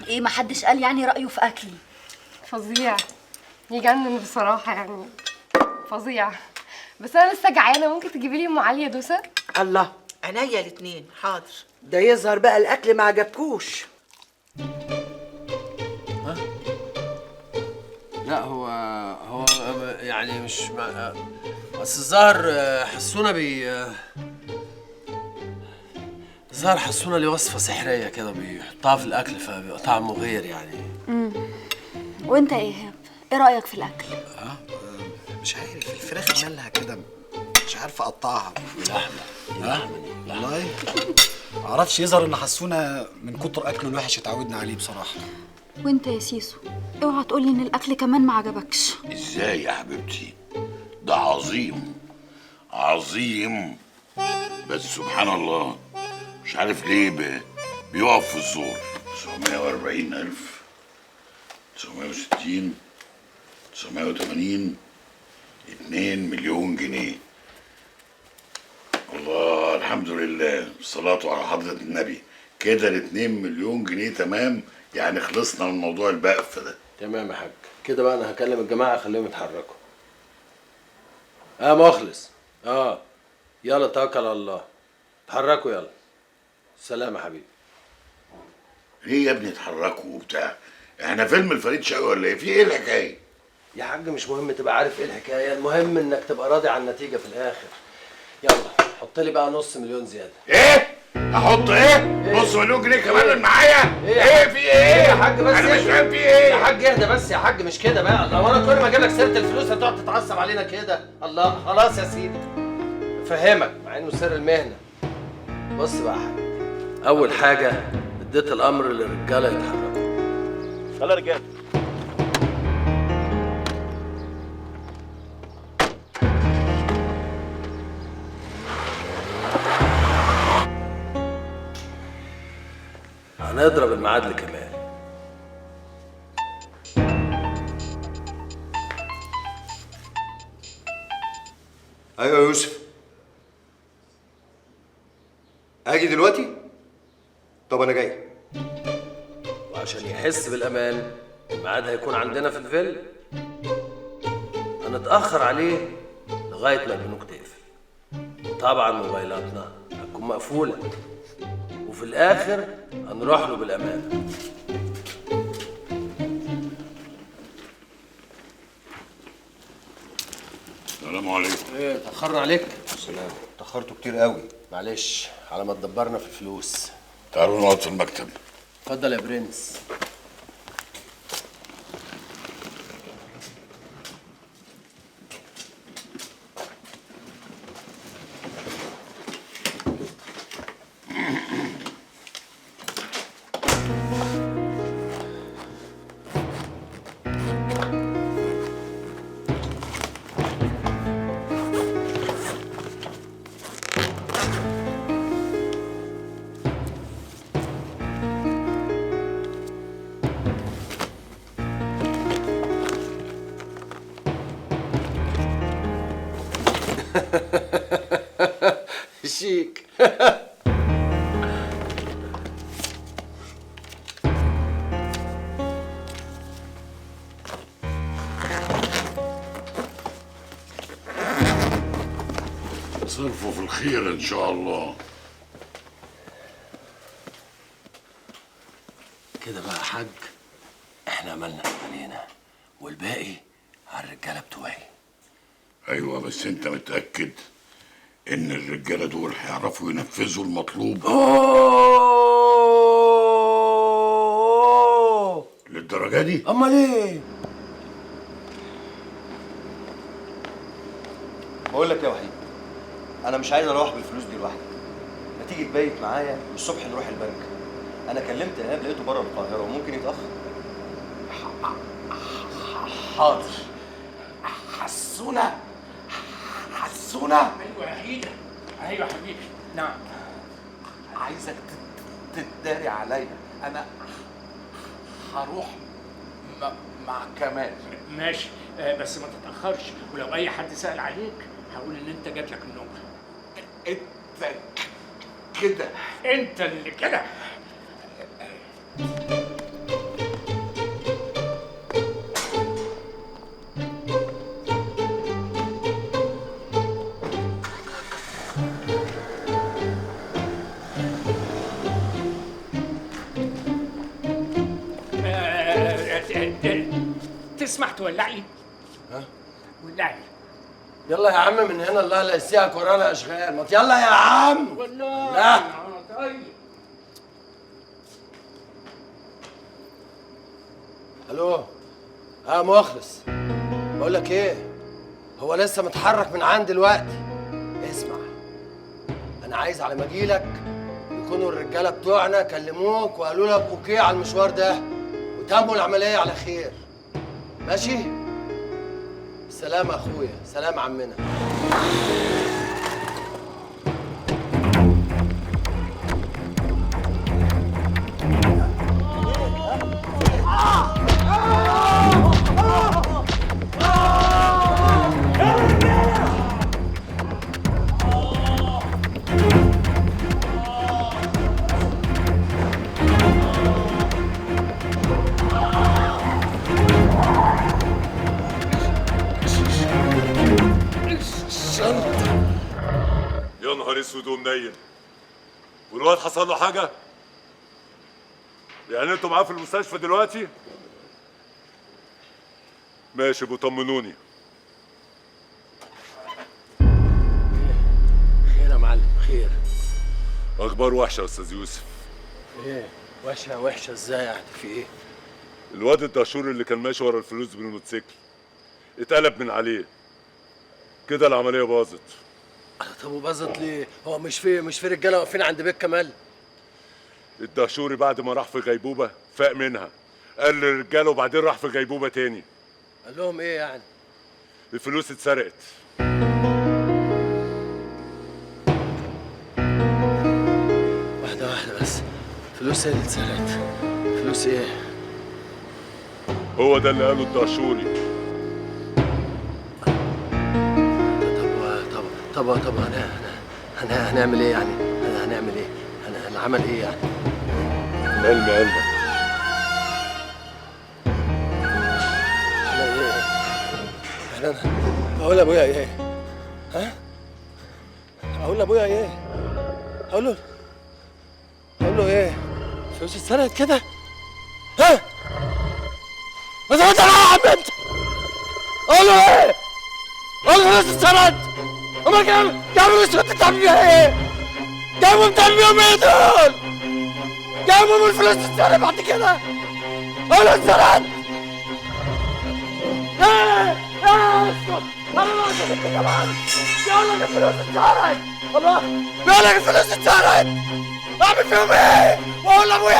ايه محدش قال يعني رأيه في اكلي؟ فظيع، يجنن بصراحه يعني، فظيع. بس انا لسه جعانه، ممكن تجيبي لي ام علي يا دوسه؟ الله، عينيا الاتنين، حاضر. ده يظهر بقى الاكل ما عجبكوش. لا هو يعني مش بس الظاهر حسونا الظاهر حسونا ليه وصفة سحرية كده بيحطها في الأكل فبيبقى طعمه غير يعني. وانت ايه ايهاب؟ ايه رأيك في الاكل؟ مش عارف الفراخ مالها كده، مش عارف اقطعها. لحمة دي والله معرفش، يظهر ان حسونا من كتر اكله الوحش اتعودنا عليه بصراحه. وانت يا سيسو اوعى تقولي ان الاكل كمان ما عجبكش. ازاي يا حبيبتي؟ ده عظيم عظيم، بس سبحان الله مش عارف ليه بيقف في الزور. 940,000، 960، 980، 2 مليون جنيه. الله، الحمد لله، الصلاة على حضرة النبي. كده ال2 مليون جنيه تمام، يعني خلصنا من موضوع البقف ده. تمام يا حاج، كده بقى أنا هكلم الجماعة أخليهم يتحركوا. مخلص، يلا توكل على الله، اتحركوا يلا. سلام يا حبيبي. ليه يا ابني اتحركوا وبتاع؟ احنا فيلم الفريد شوقي ولا ايه؟ في ايه الحكايه؟ يا حاج مش مهم تبقى عارف ايه الحكايه، المهم انك تبقى راضي عن النتيجه في الاخر. يلا حط لي بقى نص مليون زياده. ايه؟ احط ايه؟ نص مليون جنيه كمان معايا؟ ايه في ايه؟ يا حاج بس انا مش فاهم في ايه؟ يا حاج اهدى بس يا حاج، مش كده بقى. الله، وانا كل ما اجيب لك سيره الفلوس هتقعد تتعصب علينا كده؟ الله، خلاص يا سيدي فهمك، مع انه سر المهنه. بص بقى يا حاج، اول حاجه اديت الامر للرجاله يتحركوا. يلا يا رجاله. هنضرب الميعاد كمان. ايوه يا يوسف، اجي دلوقتي؟ طب انا جاي. وعشان يحس بالامان الميعاد هيكون عندنا في الفيلا، هنتاخر عليه لغايه ما البنوك تقفل. طبعا موبايلاتنا هتكون مقفوله، وفي الاخر هنروح له بالامان. السلام عليكم. ايه اتاخرنا عليك؟ سلام، اتاخرتوا كتير قوي. معلش على ما تدبرنا في الفلوس. تعالوا نقعد في المكتب. اتفضل يا برنس. شيك. صرفوا في الخير ان شاء الله. كده بقى يا حاج، احنا عملنا اللي علينا والباقي على الرجاله بتوعي. ايوه، بس انت متاكد ان الرجاله دول هيعرفوا ينفذوا المطلوب؟ للدرجه دي؟ امال ايه؟ بقول لك يا وحيد، انا مش عايز اروح بالفلوس دي لوحدي. ما تيجي تبيت معايا والصبح نروح البنك. انا كلمت ايهاب لقيته بره القاهره وممكن يتاخر. حاضر. حسونا. ايوه يا حيدة. ايوه حبيبي. نعم. عايزك تداري عليا، انا هروح مع كمال. ماشي، بس ما تتاخرش، ولو اي حد سال عليك هقول ان انت جات لك النوم. انت كده. انت اللي كده. تسمح تولع لي؟ ها؟ ولع لي. يلا يا عم من هنا، الله لا يسيئك ورانا اشغال، ما يلا يا عم. والله لا طيب. الو. مخلص، بقول لك ايه، هو لسه متحرك من عندي دلوقتي. اسمع، انا عايز على ما اجيلك يكونوا الرجاله بتوعنا كلموك وقالوا لك اوكي على المشوار ده وتموا العمليه على خير. ماشي؟ سلام يا اخويا، سلام عمنا. يا نهار اسود ومنيل، والواد حصل له حاجه؟ يعني انتوا معاه في المستشفى دلوقتي؟ ماشي، بطمنوني. خير يا معلم، خير. اخبار وحشه يا استاذ يوسف. ايه وحشه؟ وحشه ازاي يعني؟ في ايه؟ الواد الدهشور اللي كان ماشي ورا الفلوس بالموتوسيكل اتقلب من عليه كده، العمليه باظت. طب وباظت ليه؟ هو مش في رجاله واقفين عند بيت كمال؟ الدهشوري بعد ما راح في غيبوبه فاق منها، قال للرجاله وبعدين راح في غيبوبه تاني. قال لهم ايه يعني؟ الفلوس اتسرقت. واحده واحده بس. فلوس ايه اللي اتسرقت؟ فلوس ايه؟ هو ده اللي قاله الدهشوري. طب هنعمل ايه يعني؟ هنعمل ايه؟ هنعمل ايه يعني؟ علم قلبك. احنا ايه؟ احنا اقول لابويا ايه؟ ها؟ اقول لابويا ايه؟ اقول له ايه؟ فلوس اتسرقت كده؟ ها؟ ما تقول انا يا عم انت! اقول له ايه؟ اقول له فلوس اتسرقت! امال جابوا الفلوس بتعمل بيها ايه؟ جابوا بتعمل بيهم ايه دول؟ جابوا الفلوس اتسرقت بعد كده؟ اقول له اتسرقت! ايه اسكت! انا ما قلت كمان! بيقول لك الفلوس اتسرقت! الله! بيقول لك الفلوس اتسرقت! اعمل فيهم ايه؟ واقول لابويا